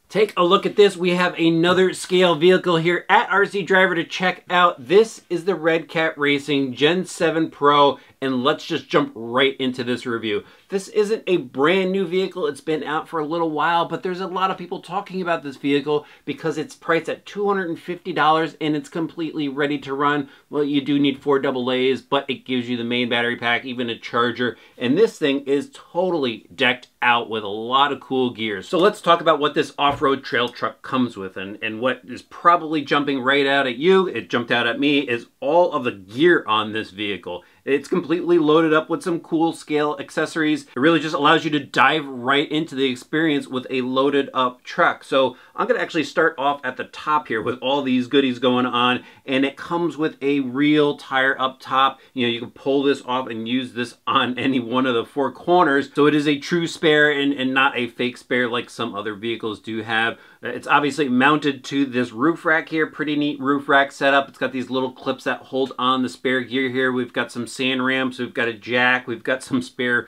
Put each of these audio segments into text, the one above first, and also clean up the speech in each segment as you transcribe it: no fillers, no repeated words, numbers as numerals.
Take a look at this. We have another scale vehicle here at RC Driver to check out. This is the Redcat Racing Gen 7 Pro, and let's just jump right into this review. This isn't a brand new vehicle. It's been out for a little while, but there's a lot of people talking about this vehicle because it's priced at $250 and it's completely ready to run. Well, you do need 4 AA's, but it gives you the main battery pack, even a charger, and this thing is totally decked out with a lot of cool gears. So let's talk about what this off-road trail truck comes with, and what is probably jumping right out at you, it jumped out at me, is all of the gear on this vehicle. It's completely loaded up with some cool scale accessories. It really just allows you to dive right into the experience with a loaded up truck. So I'm gonna actually start off at the top here with all these goodies going on, and it comes with a real tire up top. You know, you can pull this off and use this on any one of the 4 corners. So it is a true spare and not a fake spare like some other vehicles do have. It's obviously mounted to this roof rack here. Pretty neat roof rack setup. It's got these little clips that hold on the spare gear here. We've got some sand ramps, we've got a jack, we've got some spare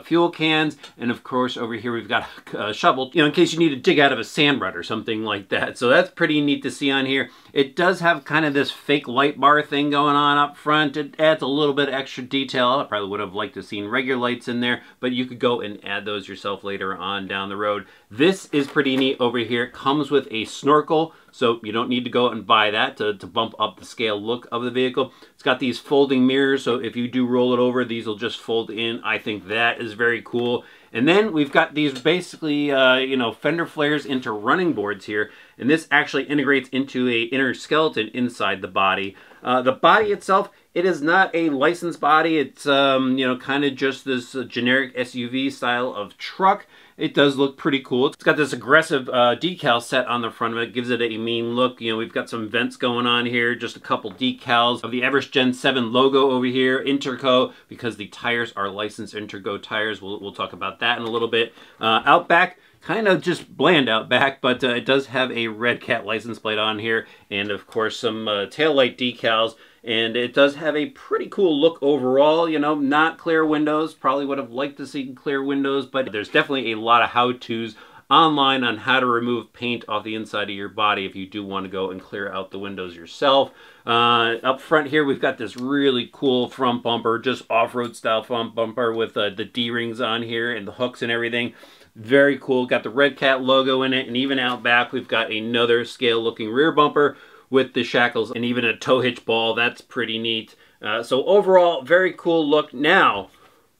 fuel cans, and of course over here we've got a shovel, you know, in case you need to dig out of a sand rut or something like that. So that's pretty neat to see on here. It does have kind of this fake light bar thing going on up front. It adds a little bit of extra detail. I probably would have liked to have seen regular lights in there, but you could go and add those yourself later on down the road. This is pretty neat over here. It comes with a snorkel, so you don't need to go and buy that to bump up the scale look of the vehicle. It's got these folding mirrors, so if you do roll it over, these will just fold in. I think that is very cool. And then we've got these basically, you know, fender flares into running boards here, and this actually integrates into a inner skeleton inside the body. The body itself, it is not a licensed body. It's, you know, kind of just this generic SUV style of truck. It does look pretty cool. It's got this aggressive decal set on the front of it. Gives it a mean look. You know, we've got some vents going on here. Just a couple decals of the Everest Gen 7 logo over here. Interco, because the tires are licensed Interco tires. We'll talk about that in a little bit. Out back, kind of just bland out back, but it does have a Redcat license plate on here. And of course some taillight decals. And it does have a pretty cool look overall, you know, not clear windows. Probably would have liked to see clear windows, but there's definitely a lot of how-tos online on how to remove paint off the inside of your body if you do want to go and clear out the windows yourself. Up front here, we've got this really cool front bumper, just off-road style front bumper with the D-rings on here and the hooks and everything. Very cool. Got the Redcat logo in it, and even out back, we've got another scale-looking rear bumper with the shackles and even a tow hitch ball. That's pretty neat. So overall, very cool look. Now,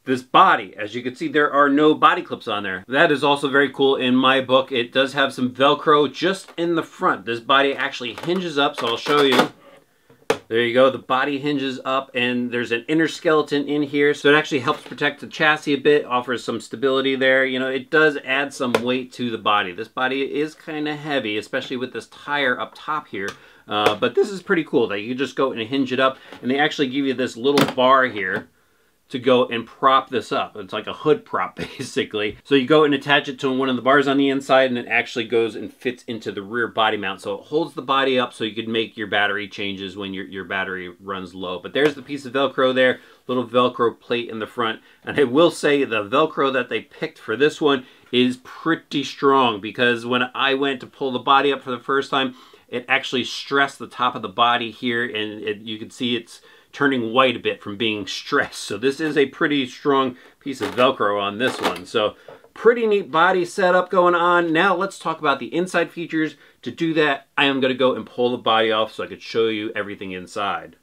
this body, as you can see, there are no body clips on there. That is also very cool in my book. It does have some Velcro just in the front. This body actually hinges up, so I'll show you. There you go, the body hinges up, and there's an inner skeleton in here, so it actually helps protect the chassis a bit, offers some stability there. You know, it does add some weight to the body. This body is kind of heavy, especially with this tire up top here. But this is pretty cool that you just go and hinge it up, and they actually give you this little bar here to go and prop this up. It's like a hood prop, basically. So you go and attach it to one of the bars on the inside, and it actually goes and fits into the rear body mount. So it holds the body up so you can make your battery changes when your battery runs low. But there's the piece of Velcro there, little Velcro plate in the front. And I will say the Velcro that they picked for this one is pretty strong, because when I went to pull the body up for the first time, it actually stressed the top of the body here, and you can see it's turning white a bit from being stressed. So this is a pretty strong piece of Velcro on this one. So pretty neat body setup going on. Now let's talk about the inside features. To do that, I am going to go and pull the body off so I could show you everything inside.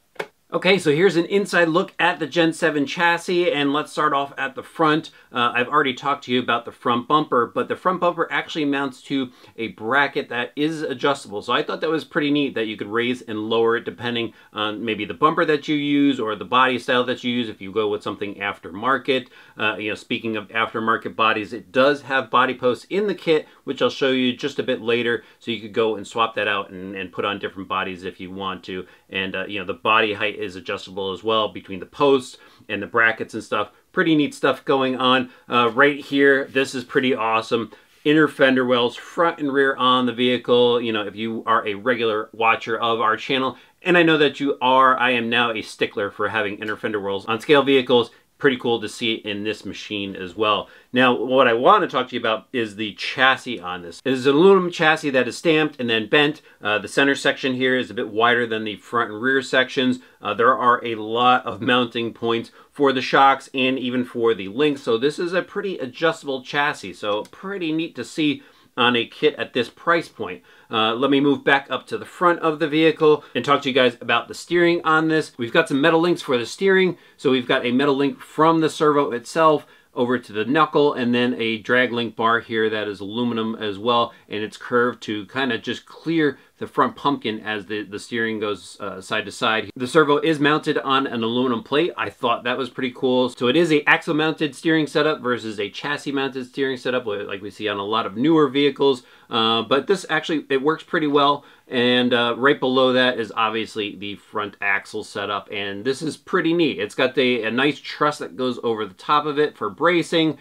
Okay, so here's an inside look at the Gen 7 chassis, and let's start off at the front. I've already talked to you about the front bumper, but the front bumper actually mounts to a bracket that is adjustable. So I thought that was pretty neat that you could raise and lower it depending on maybe the bumper that you use or the body style that you use if you go with something aftermarket. You know, speaking of aftermarket bodies, it does have body posts in the kit, which I'll show you just a bit later, so you could go and swap that out and put on different bodies if you want to. And you know, the body height is adjustable as well between the posts and the brackets and stuff. Pretty neat stuff going on. Right here, this is pretty awesome. Inner fender wells, front and rear on the vehicle. You know, if you are a regular watcher of our channel, and I know that you are, I am now a stickler for having inner fender wells on scale vehicles. pretty cool to see it in this machine as well. Now, what I want to talk to you about is the chassis on this. It is an aluminum chassis that is stamped and then bent. The center section here is a bit wider than the front and rear sections. There are a lot of mounting points for the shocks and even for the links. So this is a pretty adjustable chassis. So pretty neat to see on a kit at this price point. Let me move back up to the front of the vehicle and talk to you guys about the steering on this. We've got some metal links for the steering. So we've got a metal link from the servo itself over to the knuckle, and then a drag link bar here that is aluminum as well, and it's curved to kind of just clear the front pumpkin as the steering goes side to side. The servo is mounted on an aluminum plate. I thought that was pretty cool. So it is a axle mounted steering setup versus a chassis mounted steering setup like we see on a lot of newer vehicles. But this actually, it works pretty well. And right below that is obviously the front axle setup, and this is pretty neat. It's got a nice truss that goes over the top of it for bracing.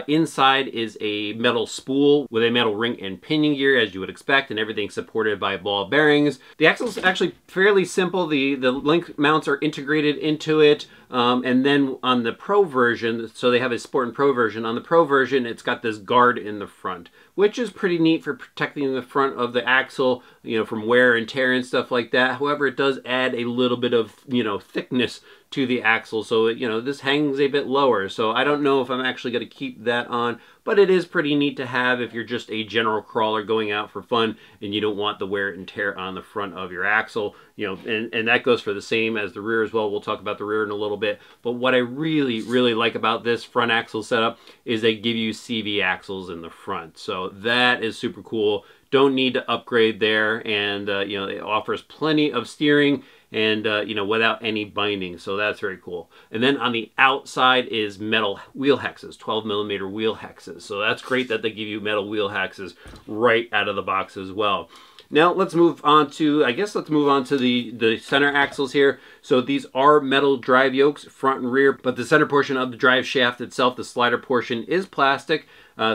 Inside is a metal spool with a metal ring and pinion gear, as you would expect, and everything supported by ball bearings. The axle is actually fairly simple. The link mounts are integrated into it. And then on the Pro version, so they have a Sport and Pro version. On the Pro version, it's got this guard in the front, which is pretty neat for protecting the front of the axle, you know, from wear and tear and stuff like that. However, it does add a little bit of, you know, thickness to the axle, so you know, this hangs a bit lower. So I don't know if I'm actually going to keep that on, but it is pretty neat to have if you're just a general crawler going out for fun and you don't want the wear and tear on the front of your axle, you know, and that goes for the same as the rear as well. We'll talk about the rear in a little bit, but what I really like about this front axle setup is they give you CV axles in the front, so that is super cool. Don't need to upgrade there, and you know, it offers plenty of steering and you know, without any binding, so that's very cool. And then on the outside is metal wheel hexes, 12mm wheel hexes. So that's great that they give you metal wheel hexes right out of the box as well. Now let's move on to, the center axles here. So these are metal drive yokes, front and rear, but the center portion of the drive shaft itself, the slider portion, is plastic.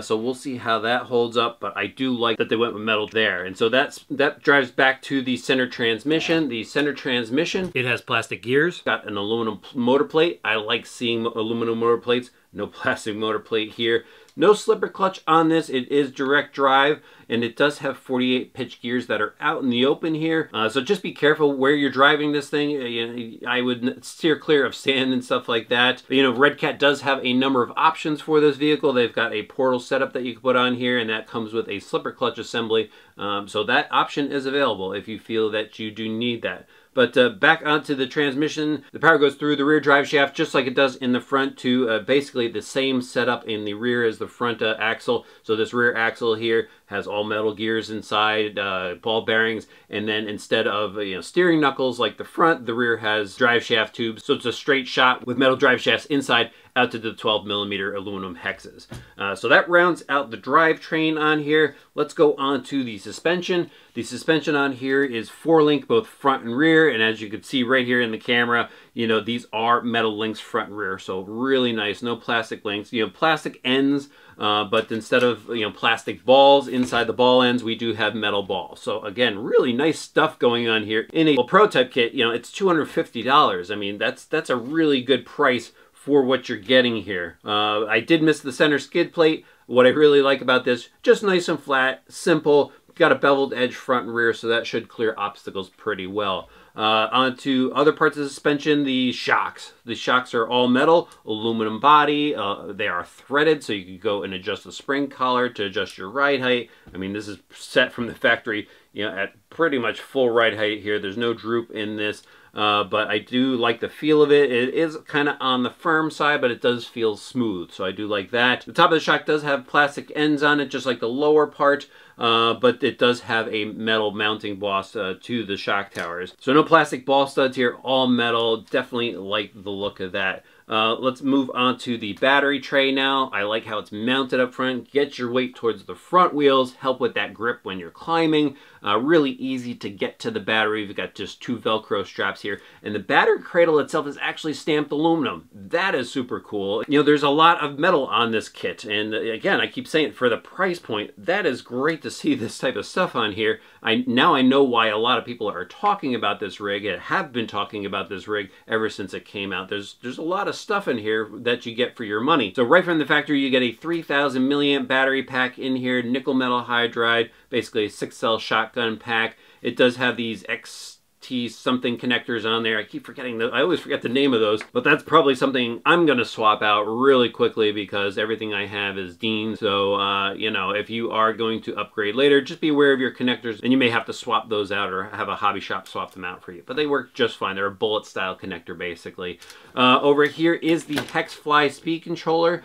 So we'll see how that holds up, but I do like that they went with metal there. And so that drives back to the center transmission. The center transmission, it has plastic gears, got an aluminum motor plate. I like seeing aluminum motor plates. No plastic motor plate here. No slipper clutch on this. It is direct drive, and it does have 48 pitch gears that are out in the open here. So just be careful where you're driving this thing. You know, I would steer clear of sand and stuff like that. But, you know, Redcat does have a number of options for this vehicle. They've got a portal setup that you can put on here, and that comes with a slipper clutch assembly. So that option is available if you feel that you do need that. But back onto the transmission, the power goes through the rear drive shaft just like it does in the front, to basically the same setup in the rear as the front axle. So this rear axle here has all metal gears inside, ball bearings, and then instead of steering knuckles like the front, the rear has drive shaft tubes. So it's a straight shot with metal drive shafts inside out to the 12mm aluminum hexes. So that rounds out the drivetrain on here. Let's go on to the suspension. The suspension on here is 4-link, both front and rear, and as you can see right here in the camera, you know, these are metal links front and rear, so really nice. No plastic links, you know, plastic ends, but instead of, you know, plastic balls inside the ball ends, we do have metal balls. So again, really nice stuff going on here. In a Pro type kit, you know, it's $250. I mean, that's a really good price for what you're getting here. I did miss the center skid plate. What I really like about this, just nice and flat, simple. Got a beveled edge front and rear, so that should clear obstacles pretty well. Onto other parts of the suspension, the shocks. The shocks are all metal, aluminum body. They are threaded, so you can go and adjust the spring collar to adjust your ride height. I mean, this is set from the factory, you know, at pretty much full ride height here. There's no droop in this. But I do like the feel of it. It is kind of on the firm side, but it does feel smooth, so I do like that. The top of the shock does have plastic ends on it, just like the lower part, but it does have a metal mounting boss to the shock towers. So no plastic ball studs here, all metal. Definitely like the look of that. Let's move on to the battery tray now. I like how it's mounted up front. Get your weight towards the front wheels, help with that grip when you're climbing. Really easy to get to the battery. We've got just 2 Velcro straps here. And the battery cradle itself is actually stamped aluminum. That is super cool. You know, there's a lot of metal on this kit. And again, I keep saying it, for the price point, that is great to to see this type of stuff on here. Now I know why a lot of people are talking about this rig and have been talking about this rig ever since it came out. There's a lot of stuff in here that you get for your money. So right from the factory, you get a 3,000 milliamp battery pack in here, nickel metal hydride, basically a 6-cell shotgun pack. It does have these XT something connectors on there. I keep forgetting I always forget the name of those, but that's probably something I'm going to swap out really quickly because everything I have is Dean. So, you know, if you are going to upgrade later, just be aware of your connectors, and you may have to swap those out or have a hobby shop swap them out for you. But they work just fine. They're a bullet style connector, basically. Over here is the Hexfly speed controller.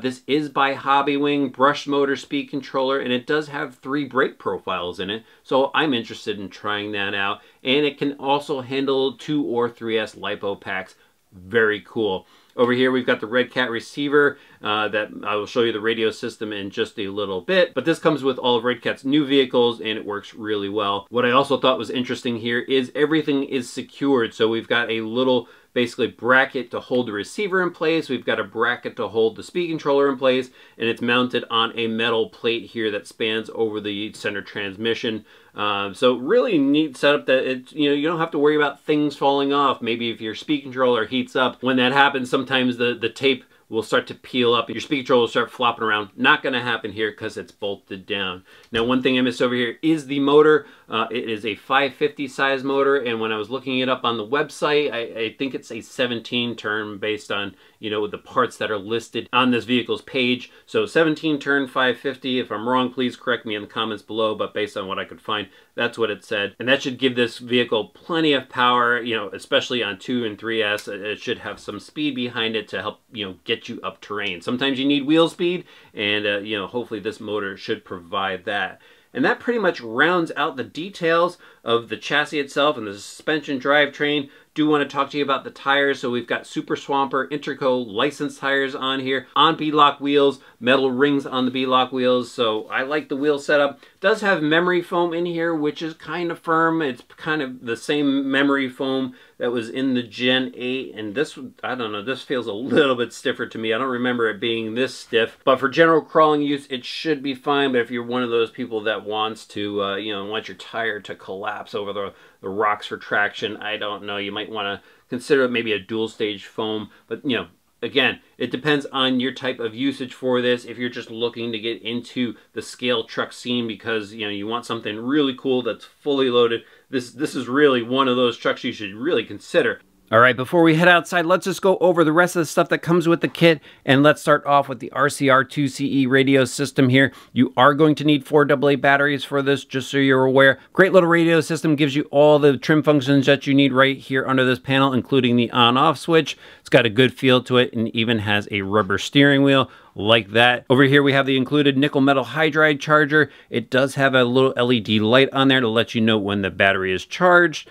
This is by Hobbywing, brushed motor speed controller, and it does have 3 brake profiles in it, so I'm interested in trying that out. And it can also handle 2 or 3S LiPo packs. Very cool. Over here we've got the Redcat receiver that I will show you the radio system in just a little bit. But this comes with all of Redcat's new vehicles and it works really well. What I also thought was interesting here is everything is secured. So we've got a little basically bracket to hold the receiver in place. We've got a bracket to hold the speed controller in place, and it's mounted on a metal plate here that spans over the center transmission. So really neat setup that it's, you know, you don't have to worry about things falling off. Maybe if your speed controller heats up, when that happens, sometimes the tape will start to peel up and your speed controller will start flopping around. Not going to happen here because it's bolted down. Now, one thing I missed over here is the motor. It is a 550 size motor, and when I was looking it up on the website, I think it's a 17 turn based on, you know, the parts that are listed on this vehicle's page. So 17 turn 550. If I'm wrong, please correct me in the comments below, but based on what I could find, that's what it said. And that should give this vehicle plenty of power, you know, especially on 2 and 3S. It should have some speed behind it to help, you know, get you up terrain. Sometimes you need wheel speed, and, you know, hopefully this motor should provide that. And that pretty much rounds out the details of the chassis itself and the suspension drivetrain. Do want to talk to you about the tires. So we've got Super Swamper Interco licensed tires on here, on B-lock wheels, metal rings on the B-lock wheels. So I like the wheel setup. Does have memory foam in here, which is kind of firm. It's kind of the same memory foam that was in the Gen 8. And this, I don't know, this feels a little bit stiffer to me. I don't remember it being this stiff. But for general crawling use, it should be fine. But if you're one of those people that wants to, you know, want your tire to collapse over the rocks for traction, I don't know. You might want to consider maybe a dual stage foam. But, you know, again, it depends on your type of usage for this. If you're just looking to get into the scale truck scene because, you know, you want something really cool that's fully loaded, this is really one of those trucks you should really consider. All right, before we head outside, let's just go over the rest of the stuff that comes with the kit, and let's start off with the RCR2CE radio system here. You are going to need 4 AA batteries for this, just so you're aware. Great little radio system, gives you all the trim functions that you need right here under this panel, including the on-off switch. It's got a good feel to it and even has a rubber steering wheel like that. Over here we have the included nickel metal hydride charger. It does have a little LED light on there to let you know when the battery is charged.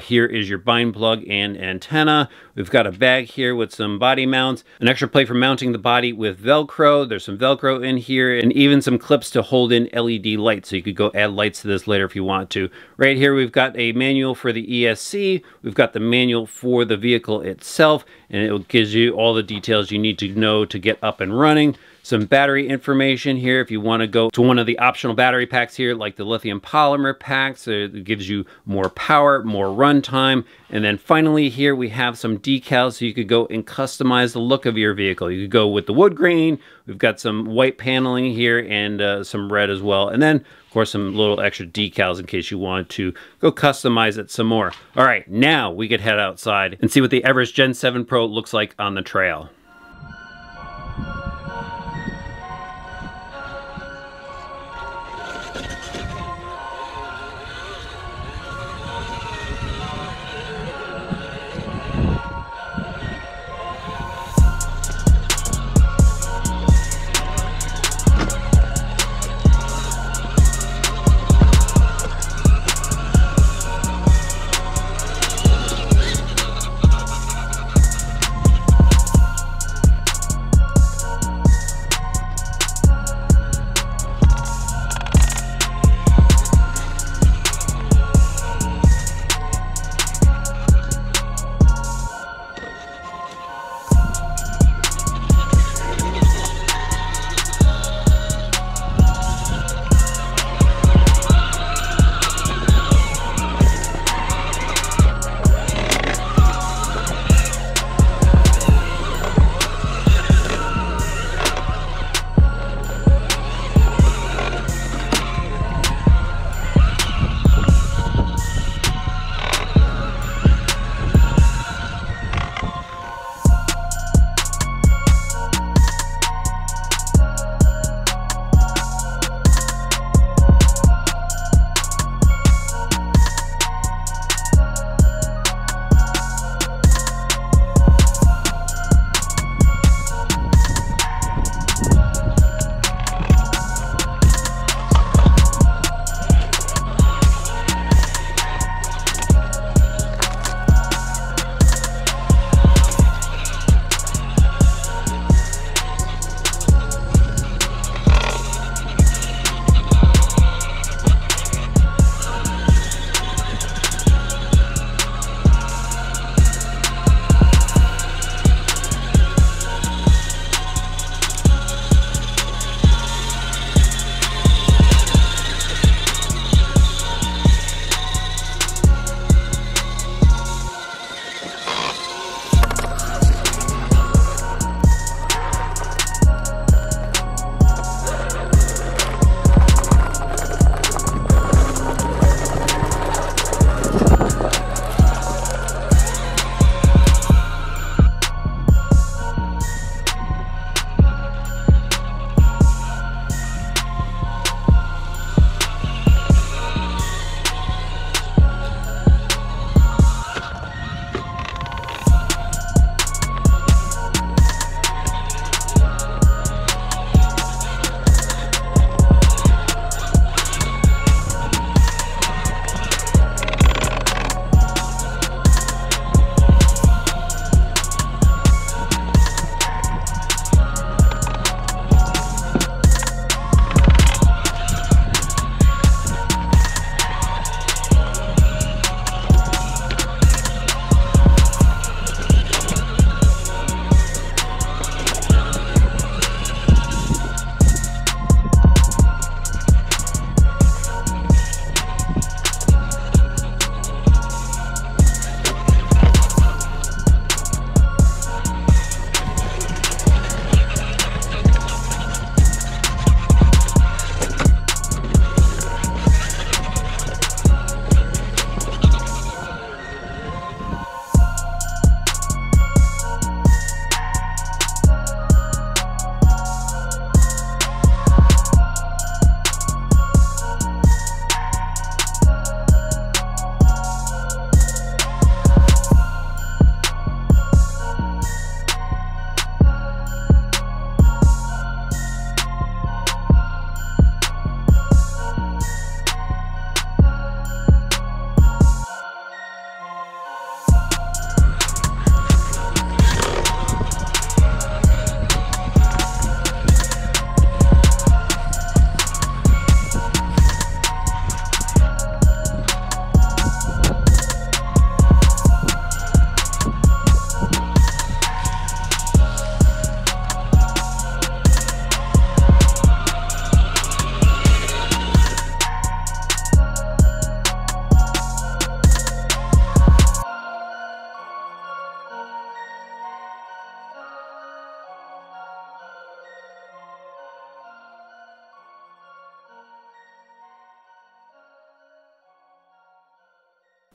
Here is your bind plug and antenna. We've got a bag here with some body mounts, an extra plate for mounting the body with Velcro. There's some Velcro in here, and even some clips to hold in LED lights, so you could go add lights to this later if you want to. Right here we've got a manual for the ESC. We've got the manual for the vehicle itself, and it gives you all the details you need to know to get up and running. Some battery information here if you want to go to one of the optional battery packs here, like the lithium polymer packs. It gives you more power, more runtime. And then finally here we have some decals, so you could go and customize the look of your vehicle. You could go with the wood grain. We've got some white paneling here and some red as well. And then, of course, some little extra decals in case you want to go customize it some more. All right, now we could head outside and see what the Everest Gen 7 Pro looks like on the trail.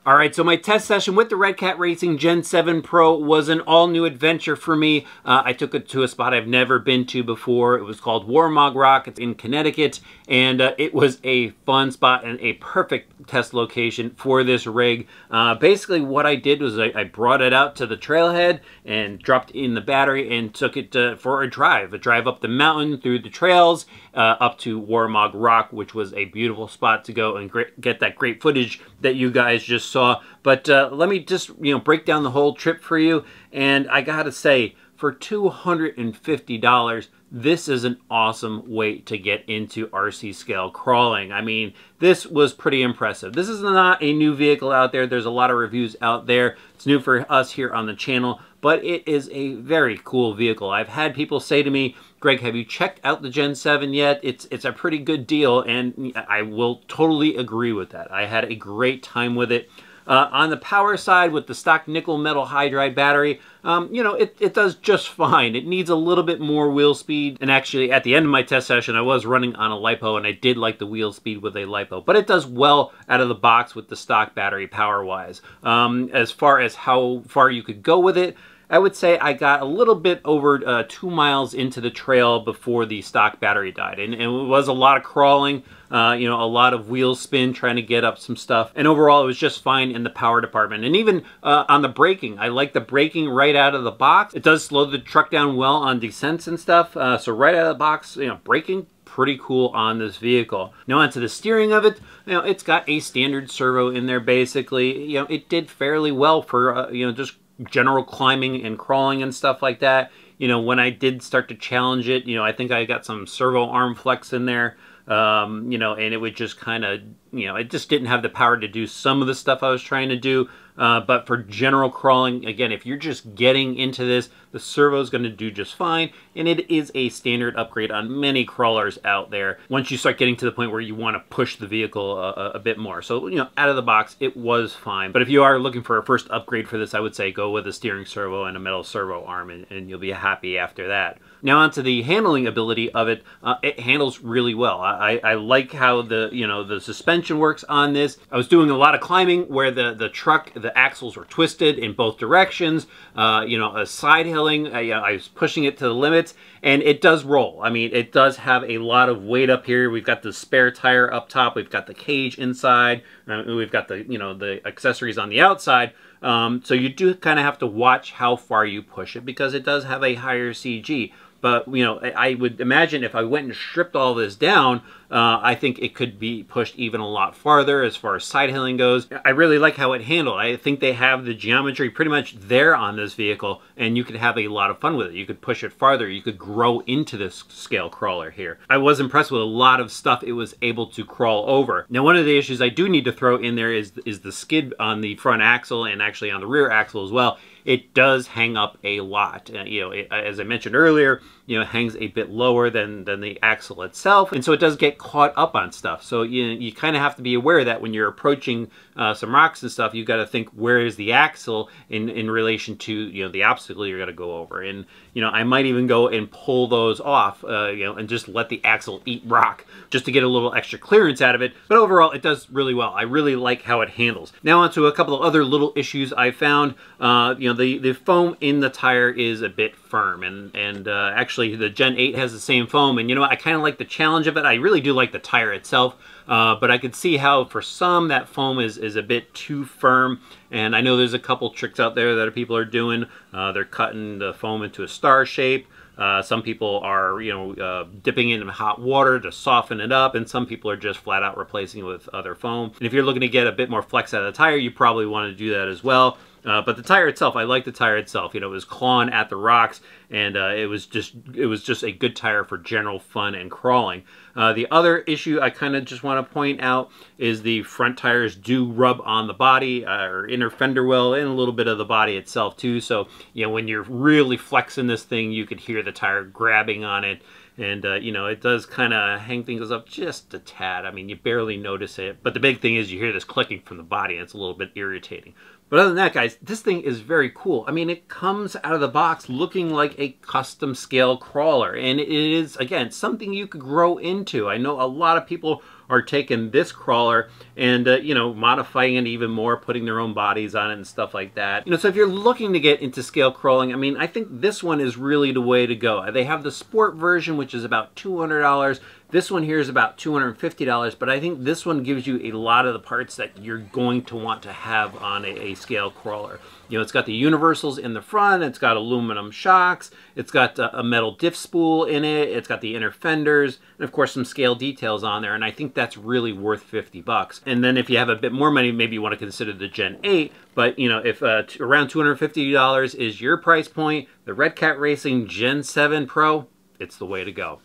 All right, so my test session with the Redcat Racing Gen 7 Pro was an all-new adventure for me. I took it to a spot I've never been to before. It was called Warmog Rock. It's in Connecticut, and it was a fun spot and a perfect test location for this rig. Basically, what I did was I brought it out to the trailhead and dropped in the battery and took it for a drive up the mountain through the trails up to Warmog Rock, which was a beautiful spot to go and get that great footage that you guys just saw. But let me just break down the whole trip for you, and I gotta say, for $250, this is an awesome way to get into RC scale crawling. I mean, this was pretty impressive. This is not a new vehicle out there. There's a lot of reviews out there. It's new for us here on the channel, but it is a very cool vehicle. I've had people say to me, Greg, have you checked out the Gen 7 yet? It's a pretty good deal, and I will totally agree with that. I had a great time with it. On the power side, with the stock nickel metal hydride battery, it does just fine. It needs a little bit more wheel speed. And actually, at the end of my test session, I was running on a LiPo, and I did like the wheel speed with a LiPo. But it does well out of the box with the stock battery power-wise. As far as how far you could go with it, I would say I got a little bit over 2 miles into the trail before the stock battery died. And it was a lot of crawling, a lot of wheel spin trying to get up some stuff. And overall, it was just fine in the power department. And even on the braking, I like the braking right out of the box. It does slow the truck down well on descents and stuff. So right out of the box, braking, pretty cool on this vehicle. Now onto the steering of it, it's got a standard servo in there basically. It did fairly well for, just general climbing and crawling and stuff like that. When I did start to challenge it, I think I got some servo arm flex in there, and it would just kind of, it just didn't have the power to do some of the stuff I was trying to do. But for general crawling, again, if you're just getting into this, the servo is going to do just fine, and it is a standard upgrade on many crawlers out there once you start getting to the point where you want to push the vehicle a bit more. So, out of the box, it was fine. But if you are looking for a first upgrade for this, I would say go with a steering servo and a metal servo arm, and you'll be happy after that. Now onto the handling ability of it, it handles really well. I like how the suspension works on this. I was doing a lot of climbing where the axles were twisted in both directions. A side hilling, I was pushing it to the limits, and it does roll. I mean, it does have a lot of weight up here. We've got the spare tire up top. We've got the cage inside. We've got the accessories on the outside. So you do kind of have to watch how far you push it because it does have a higher CG. But, I would imagine if I went and stripped all this down, I think it could be pushed even a lot farther as far as side hilling goes. I really like how it handled. I think they have the geometry pretty much there on this vehicle, and you could have a lot of fun with it. You could push it farther. You could grow into this scale crawler here. I was impressed with a lot of stuff it was able to crawl over. Now, one of the issues I do need to throw in there is the skid on the front axle and actually on the rear axle as well. It does hang up a lot. As I mentioned earlier, it hangs a bit lower than the axle itself, and so it does get caught up on stuff. So you kind of have to be aware of that when you're approaching some rocks and stuff. You've got to think, where is the axle in relation to the obstacle you're going to go over. And I might even go and pull those off, and just let the axle eat rock just to get a little extra clearance out of it. But overall, it does really well. I really like how it handles. Now onto a couple of other little issues I found. The foam in the tire is a bit firm, and actually the Gen 8 has the same foam, and I kind of like the challenge of it. I really do like the tire itself, but I could see how for some that foam is a bit too firm, and I know there's a couple tricks out there that people are doing. They're cutting the foam into a star shape. Some people are, dipping it in hot water to soften it up, and some people are just flat out replacing it with other foam. And if you're looking to get a bit more flex out of the tire, you probably want to do that as well. But the tire itself, I like the tire itself. It was clawing at the rocks, and it was just a good tire for general fun and crawling. The other issue I kind of just want to point out is the front tires do rub on the body, or inner fender well, and a little bit of the body itself too. So when you're really flexing this thing, you could hear the tire grabbing on it. And, it does kind of hang things up just a tad. I mean, you barely notice it. But the big thing is you hear this clicking from the body, and it's a little bit irritating. But other than that, guys, this thing is very cool. I mean, it comes out of the box looking like a custom scale crawler. And it is, again, something you could grow into. I know a lot of people are taking this crawler and, you know, modifying it even more, putting their own bodies on it and stuff like that. You know, so if you're looking to get into scale crawling, I mean, I think this one is really the way to go. They have the sport version, which is about $200. This one here is about $250, but I think this one gives you a lot of the parts that you're going to want to have on a scale crawler. You know, it's got the universals in the front, it's got aluminum shocks, it's got a metal diff spool in it, it's got the inner fenders, and of course some scale details on there, and I think that's really worth 50 bucks. And then if you have a bit more money, maybe you want to consider the Gen 8, but you know, if around $250 is your price point, the Redcat Racing Gen 7 Pro, it's the way to go.